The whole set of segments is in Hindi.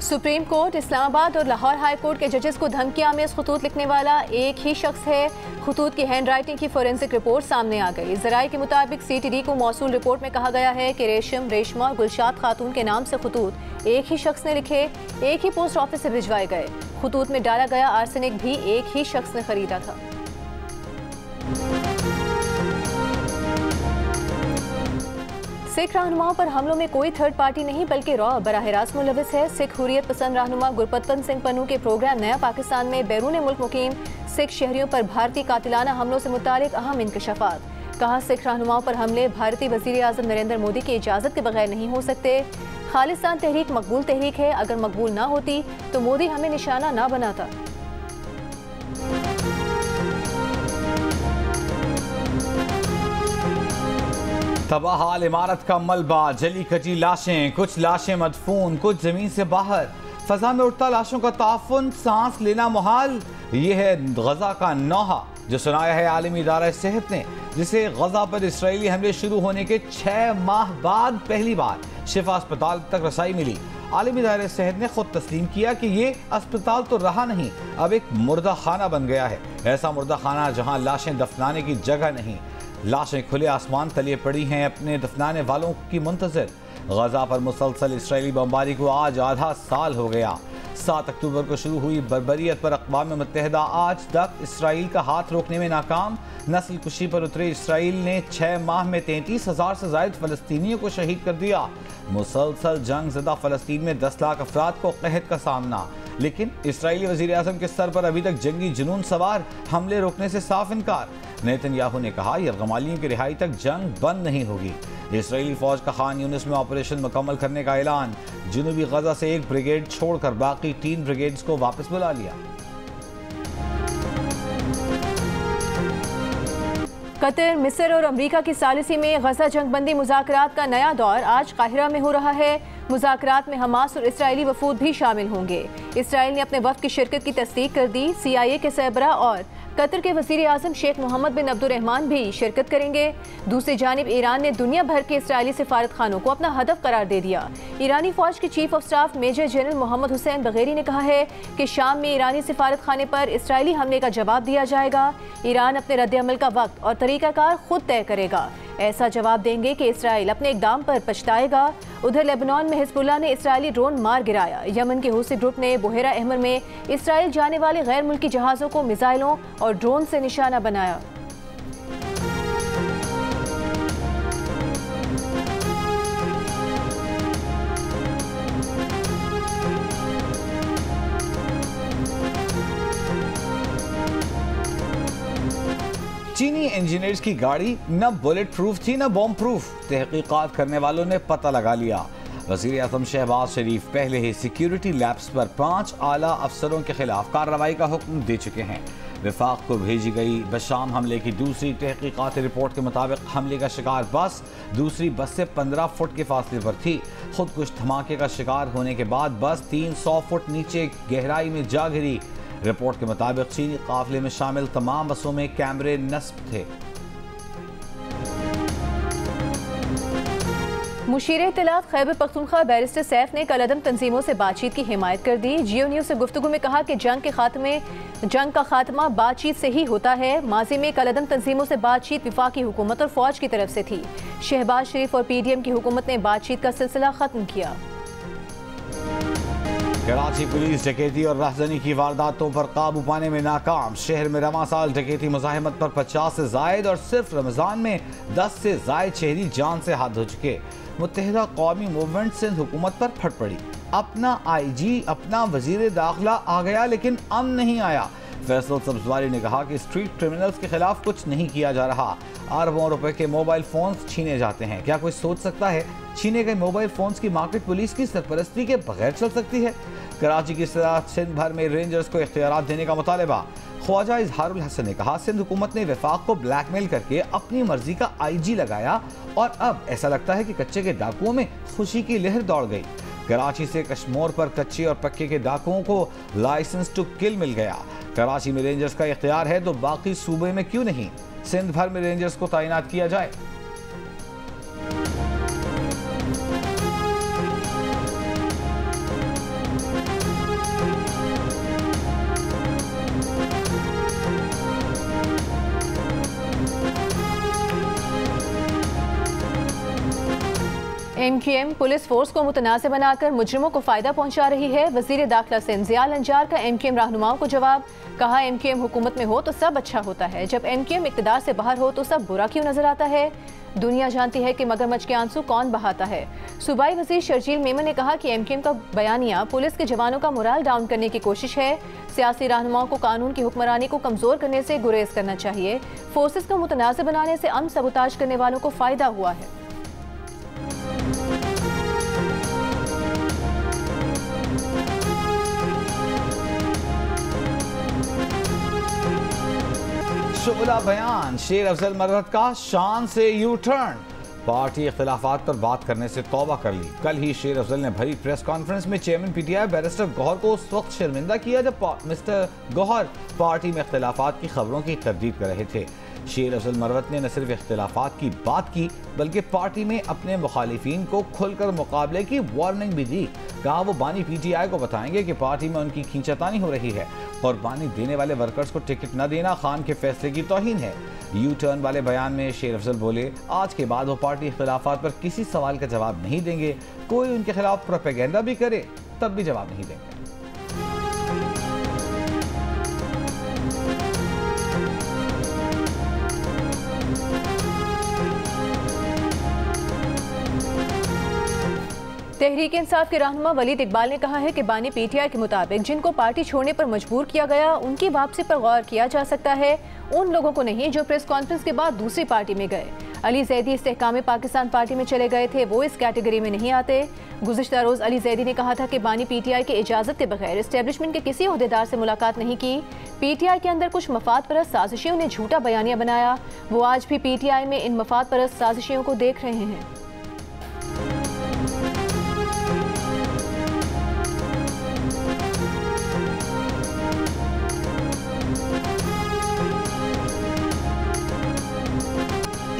सुप्रीम कोर्ट, इस्लामाबाद और लाहौर हाई कोर्ट के जजेस को धमकियां में खतूत लिखने वाला एक ही शख्स है। खतूत की हैंड राइटिंग की फोरेंसिक रिपोर्ट सामने आ गई। जराये के मुताबिक CTD को मौसूल रिपोर्ट में कहा गया है कि रेशमा और गुलशाद खातून के नाम से खतूत एक ही शख्स ने लिखे, एक ही पोस्ट ऑफिस से भिजवाए गए। खतूत में डाला गया आर्सेनिक भी एक ही शख्स ने खरीदा था। सिख रहनुमाओं पर हमलों में कोई थर्ड पार्टी नहीं बल्कि रॉ बराह रास्त मुलविस है। सिख हुर्रियत पसंद रहनुमा गुरपतवंत सिंह पन्नू के प्रोग्राम नया पाकिस्तान में बैरून मुल्क मुकीम सिख शहरियों पर भारतीय कातिलाना हमलों से मुतालिक अहम इंकशाफात। कहा, सिख रहनुमाओं पर हमले भारतीय वज़ीर आज़म नरेंद्र मोदी की इजाज़त के बगैर नहीं हो सकते। खालिस्तान तहरीक मकबूल तहरीक है, अगर मकबूल ना होती तो मोदी हमें निशाना ना बनाता। तबाहाल इमारत का मलबा, जली कटी लाशें, कुछ लाशें मदफून, कुछ जमीन से बाहर। फजा में उड़ता लाशों का ताफुन, सांस लेना मुहाल। ये है गजा का नौहा जो सुनाया है आलमी इदारा सेहत ने, जिसे गजा पर इसराइली हमले शुरू होने के 6 माह बाद पहली बार शिफा अस्पताल तक रसाई मिली। आलमी इदारा सेहत ने खुद तस्लीम किया कि ये अस्पताल तो रहा नहीं, अब एक मुर्दा खाना बन गया है। ऐसा मुर्दा खाना जहाँ लाशें दफनाने की जगह नहीं, लाशें खुले आसमान तले पड़ी हैं अपने दफनाने वालों की मुंतजर। गजा पर मुसलसल इसराइली बमबारी को आज आधा साल हो गया। 7 अक्टूबर को शुरू हुई बर्बरियत पर अक़वाम मुत्तहिदा आज तक इसराइल का हाथ रोकने में नाकाम। नस्ल कुशी पर उतरे इसराइल ने 6 माह में 33,000 से ज़ायद फ़लस्तीनियों को शहीद कर दिया। मुसलसल जंग ज़दा फ़लस्तीन में 10 लाख अफराद को क़हत का सामना, लेकिन इसराइली वज़ीर आज़म के सर पर अभी तक जंगी जुनून सवार हमले रोकने से साफ इनकार। नेतन्याहू ने कहा, यरगमालियों की रिहाई तक जंग बंद नहीं होगी। इसराइली फौज का खान यूनिस में ऑपरेशन मुकम्मल करने का ऐलान। जनूबी गजा से एक ब्रिगेड छोड़कर बाकी 3 ब्रिगेड्स को वापस बुला लिया। कतर, मिस्र और अमरीका की सालिसी में गजा जंगबंदी मुज़ाकरात का नया दौर आज काहिरा में हो रहा है। मुज़ाकरात में हमास और इसराइली वफूद भी शामिल होंगे। इसराइल ने अपने वफ़द की शिरकत की तस्दीक कर दी। CIA के सरबरा और कतर के वज़ीर आज़म शेख मोहम्मद बिन अब्दुर्रहमान भी शिरकत करेंगे। दूसरी जानिब ईरान ने दुनिया भर के इसराइली सिफारत खानों को अपना हदफ करार दे दिया। ईरानी फ़ौज के chief of staff major general Mohammad Hossein Bagheri ने कहा है कि शाम में ईरानी सिफारत खाने पर इसराइली हमले का जवाब दिया जाएगा। ईरान अपने रद्द-ए-अमल का वक्त और तरीक़ाकार खुद तय करेगा। ऐसा जवाब देंगे कि इसराइल अपने इक़दाम पर पछताएगा। उधर लेबनान में हिज़्बुल्लाह ने इसराइली ड्रोन मार गिराया। यमन के हूसी ग्रुप ने बुहेरा अहमर में इसराइल जाने वाले गैर मुल्की जहाज़ों को मिसाइलों और ड्रोन से निशाना बनाया। चीनी इंजीनियर्स की गाड़ी न बुलेट प्रूफ थी न बॉम्ब प्रूफ। तहकीकात करने वालों ने पता लगा लिया। वज़ीर आज़म शहबाज शरीफ पहले ही सिक्योरिटी लैब्स पर 5 आला अफसरों के खिलाफ कार्रवाई का हुक्म दे चुके हैं। विफाक को भेजी गई बशाम हमले की दूसरी तहकीकाती रिपोर्ट के मुताबिक हमले का शिकार बस दूसरी बस से 15 फुट के फासले पर थी। खुदकुश धमाके का शिकार होने के बाद बस 300 फुट नीचे गहराई में जा गिरी। रिपोर्ट के मुताबिक चीनी काफिले में शामिल तमाम बसों में कैमरे नस्ब थे। मुशीर इत्तलात खैबर पख्तूनख्वा बैरिस्टर सैफ ने कलअदम तंजीमों से बातचीत की हिमायत कर दी। जियो न्यूज़ से गुफ्तगू में कहा कि जंग का खात्मा बातचीत से ही होता है। माजी में कलअदम तंजीमों से बातचीत वफाकी हुकूमत और फौज की तरफ से थी। शहबाज शरीफ और PDM की हुकूमत ने बातचीत का सिलसिला खत्म किया। कराची पुलिस डकैती और राहजनी की वारदातों पर काबू पाने में नाकाम। शहर में रवां साल डकैती मुज़ाहिमत पर 50 से जायद और सिर्फ रमज़ान में 10 से जायद शहरी जान से हाथ धो चुके। मुत्तहिदा कौमी मूवमेंट सिंध हुकूमत पर फट पड़ी। अपना IG, अपना वजीर दाखिला आ गया लेकिन अमन नहीं आया। फैसल सब्जवारी ने कहा कि स्ट्रीट क्रिमिनल्स के खिलाफ कुछ नहीं किया जा रहा। अरबों रुपए के मोबाइल फोन्स छीने जाते हैं। क्या कोई सोच सकता है छीने गए मोबाइल फोन्स की मार्केट पुलिस की सरपरस्ती के बगैर चल सकती है? कराची की साथ सिंध भर में रेंजर्स को इख्तियारात देने का मुतालबा। ख्वाजा इजहारुल हसन ने कहा, सिंध हुकूमत ने वफाक को ब्लैकमेल करके अपनी मर्जी का IG लगाया और अब ऐसा लगता है कि कच्चे के डाकुओं में खुशी की लहर दौड़ गई। कराची से कश्मोर पर कच्चे और पक्के के डाकुओं को लाइसेंस टू किल मिल गया। कराची में रेंजर्स का इख्तियार है तो बाकी सूबे में क्यों नहीं? सिंध भर में रेंजर्स को तैनात किया जाए। MQM पुलिस फोर्स को मुतनाज़ बनाकर मुजरिमों को फायदा पहुंचा रही है। वजीर दाखिला सिंध ज़ियाल अंजार का MQM रहनुमाओं को जवाब। कहा MQM हुकूमत में हो तो सब अच्छा होता है, जब MQM इक़्तिदार से बाहर हो तो सब बुरा क्यों नजर आता है। दुनिया जानती है कि मगरमच्छ के आंसू कौन बहाता है। सूबाई वजीर शर्जील मेमन ने कहा कि MQM का बयानिया पुलिस के जवानों का मोराल डाउन करने की कोशिश है। सियासी रहनुमाओं को कानून की हुक्मरानी को कमजोर करने से गुरेज करना चाहिए। फोर्सेस को मुतनाज़ बनाने से अमन सबूताज करने वालों को फायदा हुआ है। शुगला बयान, शेर अफजल मरवत का शान से यू टर्न। पार्टी इख्तिलाफात पर बात करने से तौबा कर ली। कल ही शेर अफजल ने भरी प्रेस कॉन्फ्रेंस में चेयरमैन PTI बैरिस्टर गौहर को उस वक्त शर्मिंदा किया जब मिस्टर गौहर पार्टी में इख्तिलाफात की खबरों की तरदीद कर रहे थे। शेर अफजल मरवत ने न सिर्फ इख्तिलाफात की बात की बल्कि पार्टी में अपने मुखालिफिन को खुलकर मुकाबले की वार्निंग भी दी। कहा वो बानी PTI को बताएंगे कि पार्टी में उनकी खींचातानी हो रही है और बानी देने वाले वर्कर्स को टिकट न देना खान के फैसले की तौहीन है। यू टर्न वाले बयान में शेर अफजल बोले, आज के बाद वो पार्टी इख्तिलाफात पर किसी सवाल का जवाब नहीं देंगे। कोई उनके खिलाफ प्रोपेगेंडा भी करे तब भी जवाब नहीं देंगे। तहरीक इंसाफ के रहनुमा वलीद इकबाल ने कहा है कि बानी PTI के मुताबिक जिनको पार्टी छोड़ने पर मजबूर किया गया उनकी वापसी पर गौर किया जा सकता है, उन लोगों को नहीं जो प्रेस कॉन्फ्रेंस के बाद दूसरी पार्टी में गए। अली जैदी इस्तेहकाम पाकिस्तान पार्टी में चले गए थे, वो इस कैटेगरी में नहीं आते। गुज़िश्ता रोज अली जैदी ने कहा था कि बानी PTI की इजाजत के बगैर एस्टेब्लिशमेंट के किसी ओहदेदार से मुलाकात नहीं की। PTI के अंदर कुछ मफाद परस्त साजिशियों ने झूठा बयानिया बनाया। वो आज भी PTI में इन मफाद परस्त साजिशियों को देख रहे हैं।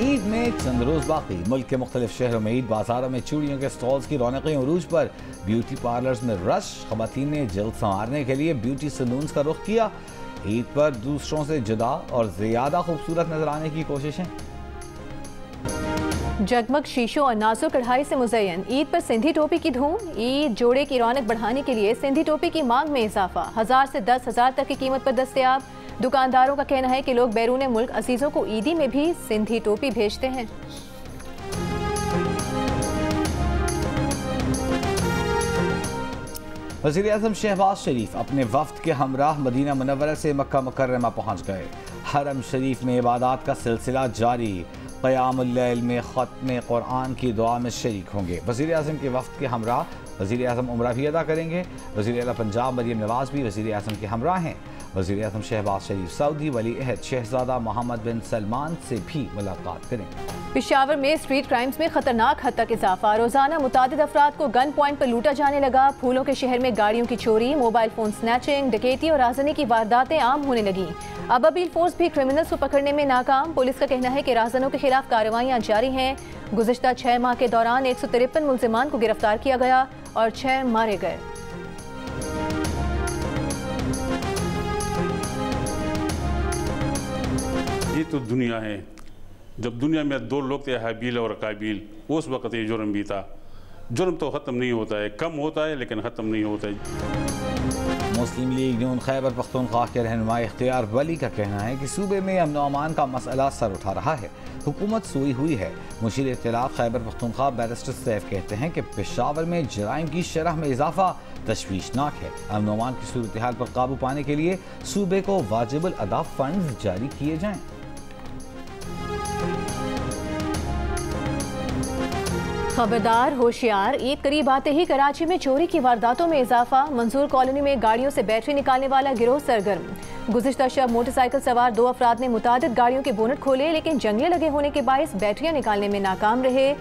ईद में चंद रोज बाकी। मुल्क के मुख्तलिफ शहरों में ईद बाजारों में चूड़ियों के स्टॉल्स की रौनकें उरूज पर। ब्यूटी पार्लर्स में रश। खवातीन ने जल्द संवारने के लिए ब्यूटी सलून्स का रुख किया। ईद पर दूसरों से जुदा और ज्यादा खूबसूरत नजर आने की कोशिशें। जगमग शीशों और नाजुक कढ़ाई से मुज़य्यन ईद पर सिंधी टोपी की धूम। ईद जोड़े की रौनक बढ़ाने के लिए सिंधी टोपी की मांग में इजाफा। 1000 से 10,000 तक की कीमत पर दस्तयाब। दुकानदारों का कहना है कि लोग बैरून मुल्क अजीजों को ईदी में भी सिंधी टोपी भेजते हैं। वज़ीर आज़म शहबाज शरीफ अपने वफ्द के हमराह मदीना मुनव्वरा से मक्का मुकर्रमा पहुँच गए। हरम शरीफ में इबादत का सिलसिला जारी। क़यामुल लैल में ख़त्म कुरान की दुआ में शरीक होंगे। वज़ीर आज़म के वफ्द के हमराह वज़ीर आज़म उम्रा भी अदा करेंगे। वज़ीर आला पंजाब मरियम नवाज भी वज़ीर आज़म के हमराह हैं। वज़ीर आज़म शहबाज शरीफ सऊदी वली अहद शहजादा मोहम्मद बिन सलमान से भी मुलाकात करेंगे। पेशावर में स्ट्रीट क्राइम्स में खतरनाक हद तक इजाफा। रोजाना मुतादिद अफराद को गन पॉइंट पर लूटा जाने लगा। फूलों के शहर में गाड़ियों की चोरी, मोबाइल फोन स्नैचिंग, डकैती और राजनी की वारदातें आम होने लगी। अबाबिल फोर्स भी क्रिमिनल्स को पकड़ने में नाकाम। पुलिस का कहना है कि राजनों के खिलाफ कार्रवाइयां जारी हैं। गुज़िश्ता 6 माह के दौरान 153 मुल्जिमान को गिरफ्तार किया गया और 6 मारे गए। ये तो दुनिया है। जब दुनिया में 2 लोग थे, हाबील और काबील, उस वक्त ये जुर्म भी था। जुर्म तो ख़त्म नहीं होता है, कम होता है लेकिन ख़त्म नहीं होता है। मुस्लिम लीग नून खैबर पख्तूनख्वा के रहनुमा इख्तियार वली का कहना है कि सूबे में अमन व अमान का मसला सर उठा रहा है। हुकूमत सोई हुई है। मुशीर इत्तलाफ खैबर पख्तूनख्वा बैरिस्टर सैफ कहते हैं कि पेशावर में जराइम की शरह में इजाफा तशवीशनाक है। अमन व अमान की सूरत हाल पर काबू पाने के लिए सूबे को वाजिबुल अदा फंड जारी किए जाएं। खबरदार होशियार, ईद करीब आते ही कराची में चोरी की वारदातों में इजाफा। मंजूर कॉलोनी में गाड़ियों से बैटरी निकालने वाला गिरोह सरगर्म। गुज़िश्ता शब मोटरसाइकिल सवार 2 अफराद ने मुतादिद गाड़ियों के बोनट खोले लेकिन जंगले लगे होने के बायस बैटरियां निकालने में नाकाम रहे।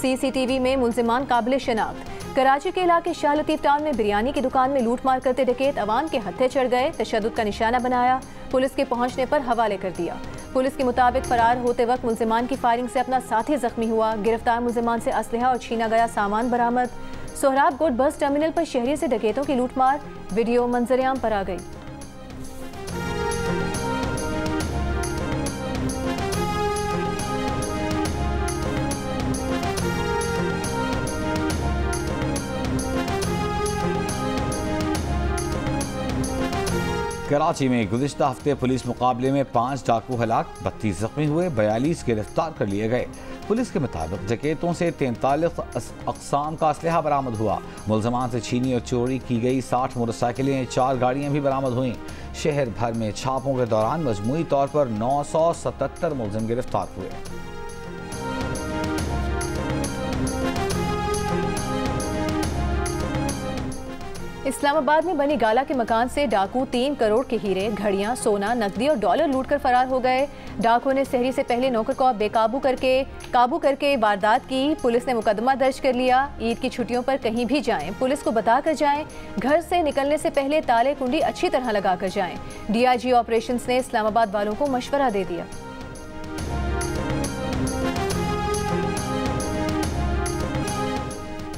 CCTV में मुल्जिमान काबिल शनाख्त। कराची के इलाके शाह लतीफ टाउन में बिरयानी की दुकान में लूटमार करते डकैत अवाम के हत्थे चढ़ गए। तशद्दुद का निशाना बनाया। पुलिस के पहुंचने पर हवाले कर दिया। पुलिस के मुताबिक फरार होते वक्त मुल्जिमान की फायरिंग से अपना साथी जख्मी हुआ। गिरफ्तार मुल्जिमान से असलहा और छीना गया सामान बरामद। सोहराब गोड बस टर्मिनल पर शहरी से डकैतों की लूटमार, वीडियो मंजरेआम पर आ गई। कराची में गुज़िश्ता हफ्ते पुलिस मुकाबले में 5 डाकू हलाक, 32 जख्मी हुए, 42 गिरफ्तार कर लिए गए। पुलिस के मुताबिक जकेतों से 43 अक़साम का असलहा बरामद हुआ। मुलजमान से छीनी और चोरी की गई 60 मोटरसाइकिलें, 4 गाड़ियाँ भी बरामद हुईं। शहर भर में छापों के दौरान मजमूई तौर पर 977 मुलजिम गिरफ्तार हुए। इस्लामाबाद में बनी गाला के मकान से डाकू 3 करोड़ के हीरे, घड़ियां, सोना, नकदी और डॉलर लूटकर फरार हो गए। डाकुओं ने सहरी से पहले नौकर को काबू करके वारदात की। पुलिस ने मुकदमा दर्ज कर लिया। ईद की छुट्टियों पर कहीं भी जाएं, पुलिस को बताकर जाएं। घर से निकलने से पहले ताले कुंडी अच्छी तरह लगाकर जाएं। DIG ऑपरेशंस ने इस्लामाबाद वालों को मशवरा दे दिया।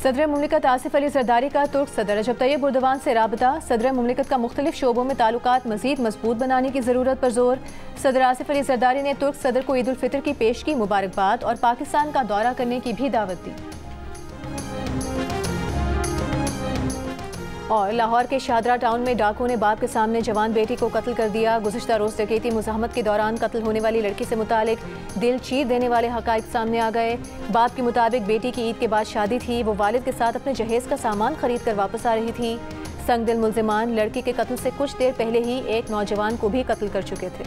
सदर मुमलिकत आसिफ अली जरदारी का तुर्क सदर रजब तैयब एर्दोगान से राबता। सदर मुमलिकत का मुख्तलिफ शोबों में ताल्लुकात मजीद मजबूत बनाने की ज़रूरत पर जोर। सदर आसिफ अली जरदारी ने तुर्क सदर को ईद उल फितर की पेश की मुबारकबाद और पाकिस्तान का दौरा करने की भी दावत दी। और लाहौर के शादरा टाउन में डाकुओं ने बाप के सामने जवान बेटी को कत्ल कर दिया। गुज़िश्ता रोज़ डकैती मुज़ाहमत के दौरान कत्ल होने वाली लड़की से मुतालिक दिल चीर देने वाले हक़ाइक़ सामने आ गए। बाप के मुताबिक बेटी की ईद के बाद शादी थी। वो वालिद के साथ अपने जहेज़ का सामान खरीद कर वापस आ रही थी। संगदिल मुल्ज़िमान लड़की के कत्ल से कुछ देर पहले ही एक नौजवान को भी कत्ल कर चुके थे।